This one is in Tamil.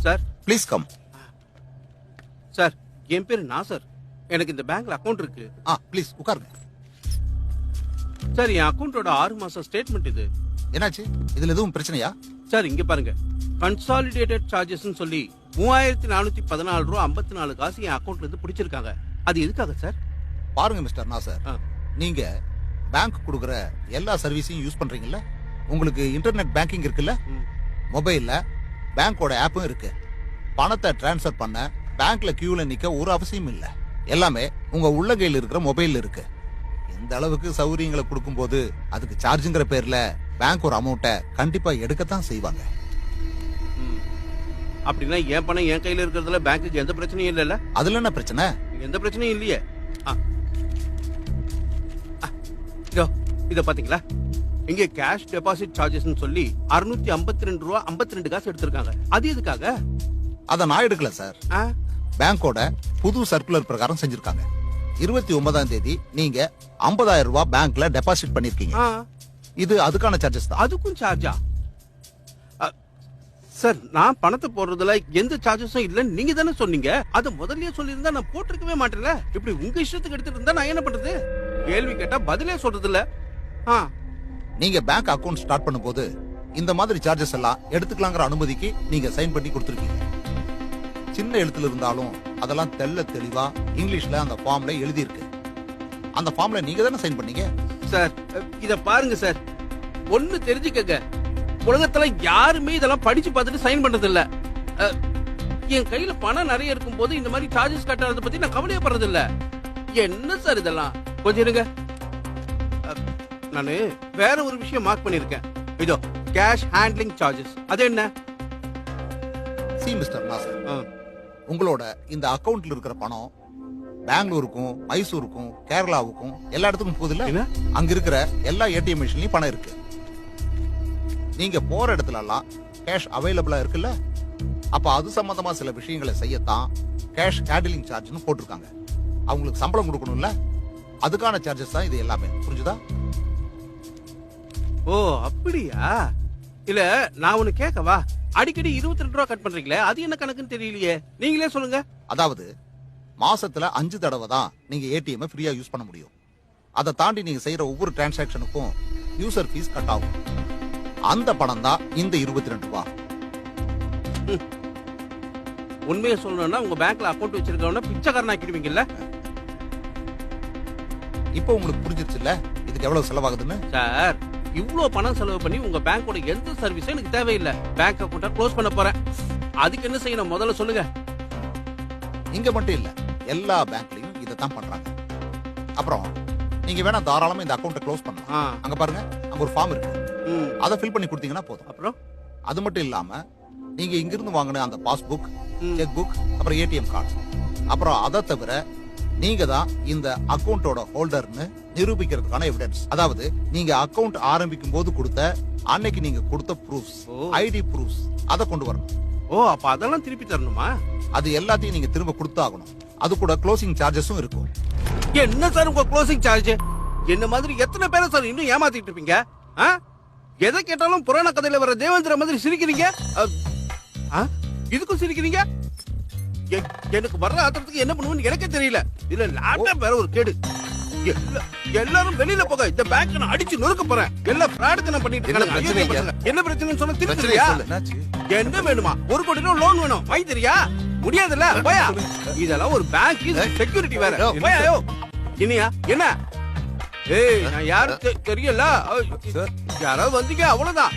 Sir please come. சார் என் பேரு நாசர். எனக்கு இந்த பேங்க்ல அக்கவுண்ட் இருக்கு. ப்ளீஸ் உட்காருங்க. சார் என் அக்கவுண்டோட 6 மாசம் ஸ்டேட்மெண்ட் இது. என்னாச்சு? இதுல எதுவும் பிரச்சனையா? சார் இங்க பாருங்க, கன்சாலிடேட்டட் சார்ஜஸ் சொல்லி 3414 ரூபா 54 காசு என் அக்கவுண்ட்ல இருந்து பிடிச்சிருக்காங்க. அது எதுக்காக சார்? பாருங்க மிஸ்டர் நாசர், நீங்க பேங்க் கொடுக்குற எல்லா சர்வீஸையும் யூஸ் பண்றீங்கல்ல? உங்களுக்கு இன்டர்நெட் பேங்கிங் இருக்குல்ல? மொபைல்ல பேங்கோட ஆப்பும் இருக்கு. பணத்தை டிரான்ஸ்ஃபர் பண்ண பேங்க்ல கியூல நிக்க ஒரு அவசியம் இல்ல. எல்லாமே உங்க உள்ளங்கையில் இருக்கிற மொபைல்ல இருக்கு. இந்த அளவுக்கு சௌகரியங்களை கொடுக்கும்போது அதுக்கு சார்ஜுங்கிற பேர்ல பேங்க் ஒரு அமௌண்ட்டை கண்டிப்பா எடுக்கத்தான் செய்வாங்க. அப்படின்னா என் பணம் என் கையில இருக்கிறதுல பேங்க்குக்கு எந்த பிரச்சனையும் இல்லைல்ல? அதுல என்ன பிரச்சனை? எந்த பிரச்சனையும் இல்லையே. இத பாத்தீங்களா? இங்க கேஷ் டெபாசிட் சார்ஜஸ் சொல்லி 652 ரூபா 52 காசு எடுத்திருக்காங்க. அது எதுக்காக? அத நான் எடுக்கல சார். பேங்கோட புது சர்க்குலர் பிரகாரம் செஞ்சிருக்காங்க. 29ஆம் தேதி நீங்க 50,000 ரூபாய் பேங்க்ல டெபாசிட் பண்ணிருக்கீங்க. இது அதுக்கான சார்ஜஸ் தான். அதுக்கும் சார்ஜா? சார் நான் பணத்தை போடுறதுல எந்த சார்ஜஸும் இல்லன்னு நீங்க தானே சொன்னீங்க. அத முதல்லயே சொல்லியிருந்தா நான் போட்டிருக்கவே மாட்டேன்ல. இப்படி உங்க இஷ்டத்துக்கு எடுத்துட்டு இருந்தா நான் என்ன பண்றது? கேள்வி கேட்டா பதிலே சொல்றது இல்ல. நீங்க பேங்க் அக்கவுண்ட் ஸ்டார்ட் பண்ணும்போது இந்த மாதிரி சார்ஜஸ் எல்லாம் எடுத்துக்கலாங்கிற அனுமதிக்கு நீங்க சைன் பண்ணி கொடுத்துருக்கீங்க. சின்ன எழுத்துல இருந்தாலும் அதெல்லாம் தெள்ள தெளிவா இங்கிலீஷ்ல அந்த ஃபார்ம்ல எழுதி இருக்கு. அந்த ஃபார்ம்ல நீங்க தானே சைன் பண்ணீங்க. சார் இத பாருங்க சார், ஒண்ணு தெரிஞ்சுக்கங்க, உலகத்துல யாருமே இதெல்லாம் படிச்சு பார்த்துட்டு சைன் பண்றது இல்ல. என் கையில பணம் நிறைய இருக்கும் போது இந்த மாதிரி சார்ஜஸ் கட்டுறத பத்தி நான் கவலையப்படுறது இல்ல. என்ன சார் இதெல்லாம்? கொஞ்சம் இருங்க, நானு வேற ஒரு விஷயம் மார்க் பண்ணிருக்கேன். இதோ கேஷ் ஹேண்ட்லிங் சார்ஜஸ். அது என்ன? சி மிஸ்டர் நாசர், உங்களோட இந்த அக்கவுண்ட்ல இருக்கிற பணம் பெங்களூருக்கும் மைசூருக்கும் கேரளாவுக்கும் எல்லா இடத்துக்கும் போகுது இல்ல? அங்க இருக்கிற எல்லா ஏடிஎம் மிஷின்லயும் பணம் இருக்கு. நீங்க போற இடத்துல எல்லாம் கேஷ் அவைலபிளா இருக்குல்ல? அப்ப அது சம்பந்தமா சில விஷயங்களை செய்யத்தான் கேஷ் ஹேண்ட்லிங் சார்ஜ்னு போட்டிருக்காங்க. அவங்களுக்கு சம்பளம் கொடுக்கணும்ல, அதுக்கான சார்ஜஸ் தான் இது எல்லாமே. புரிஞ்சுதா? ஓ அப்படியா? இல்ல நான் ஒண்ணு கேட்கவா? அடிக்கடி 22 ரூபா கட் பண்றீங்களே, அது என்ன கணக்குன்னு தெரியலையே, நீங்களே சொல்லுங்க. அதாவது மாசத்துல 5 தடவை தான் நீங்க ஏடிஎம் ஃப்ரீயா யூஸ் பண்ண முடியும். அதை தாண்டி நீங்க செய்யற ஒவ்வொரு டிரான்சாக்சனுக்கும் யூசர் ஃபீஸ் கட் ஆகும். அந்த பணம் தான் இந்த 22 ரூபா. உண்மையை சொல்லணும்னா உங்க பேங்க்ல அக்கவுண்ட் வச்சிருக்கவன பிச்சைக்காரன் ஆக்கிடுவீங்கல்ல? இப்போ உங்களுக்கு புரிஞ்சிருச்சுல்ல இதுக்கு எவ்வளவு செலவாகுதுன்னு? சார் இவ்ளோ பணம் செலவு பண்ணி உங்க பேங்கோட எந்த சர்வீஸும் எனக்கு தேவையில்லை. பேங்க் அக்கவுண்ட க்ளோஸ் பண்ண போறேன். அதுக்கு என்ன செய்யணும் முதல்ல சொல்லுங்க. இங்க மட்டும் இல்ல, எல்லா பேங்க்லயும் இதைத்தான் பண்றாங்க. அப்புறம் நீங்க வேணா தாராளமா இந்த அக்கவுண்ட க்ளோஸ் பண்ணலாம். அங்க பாருங்க, அங்க ஒரு ஃபார்ம் இருக்கு. அதை ஃபில் பண்ணி கொடுத்தீங்கன்னா போதும். அப்புறம் அது மட்டும் இல்லாம நீங்க இங்கிருந்து வாங்கின அந்த பாஸ்புக், செக் புக், அப்புறம் ஏடிஎம் கார்டு, அப்புறம் அதை தவிர நீங்க தான் இந்த அக்கவுண்டோட ஹோல்டர்னு நிரூபிக்கிறதுக்கான எவிடன்ஸ். அதாவது நீங்க அக்கவுண்ட் ஆரம்பிக்கும் போது கொடுத்த அன்னைக்கு நீங்க கொடுத்த ப்ரூஃப்ஸ், ஐடி ப்ரூஃப்ஸ், அதை கொண்டு வரணும். ஓ அப்ப அதெல்லாம் திருப்பி தரணுமா? அது எல்லாத்தையும் நீங்க திரும்ப கொடுத்தாகணும். அது கூட க்ளோசிங் சார்ஜஸும் இருக்கும். என்ன சார் உங்க க்ளோசிங் சார்ஜ்? என்ன மாதிரி எத்தனை பேரை சார் இன்னும் ஏமாத்திட்டு இருப்பீங்க? எதை கேட்டாலும் புராண கதையில வர தேவேந்திர மாதிரி சிரிக்கிறீங்க. இதுக்கும் சிரிக்கிறீங்க? எனக்கு வர்ற ஆத்திரத்துக்கு என்ன பண்ணுவேன்னு எனக்கே தெரியல. இதுல லேப்டாப் வேற ஒரு கேடு. எல்லாரும் வெளியில போக, இந்த பேங்க் நான் அடிச்சு நொறுக்க போறேன். எல்லாம் ஃப்ராடுக்கு நான் பண்ணிட்டு இருக்கேன். என்ன பிரச்சனைன்னு சொன்னா திருப்பியா? என்ன வேணுமா? 1 கோடி ரூபாய் லோன் வேணும், வாங்கி தெரியா? முடியாதுல்ல, போயா. இதெல்லாம் ஒரு பேங்க், செக்யூரிட்டி வேற. போயா இனியா என்ன? ஏய் நான் யாரு தெரியல. யாராவது வந்தீங்க அவ்வளவுதான்.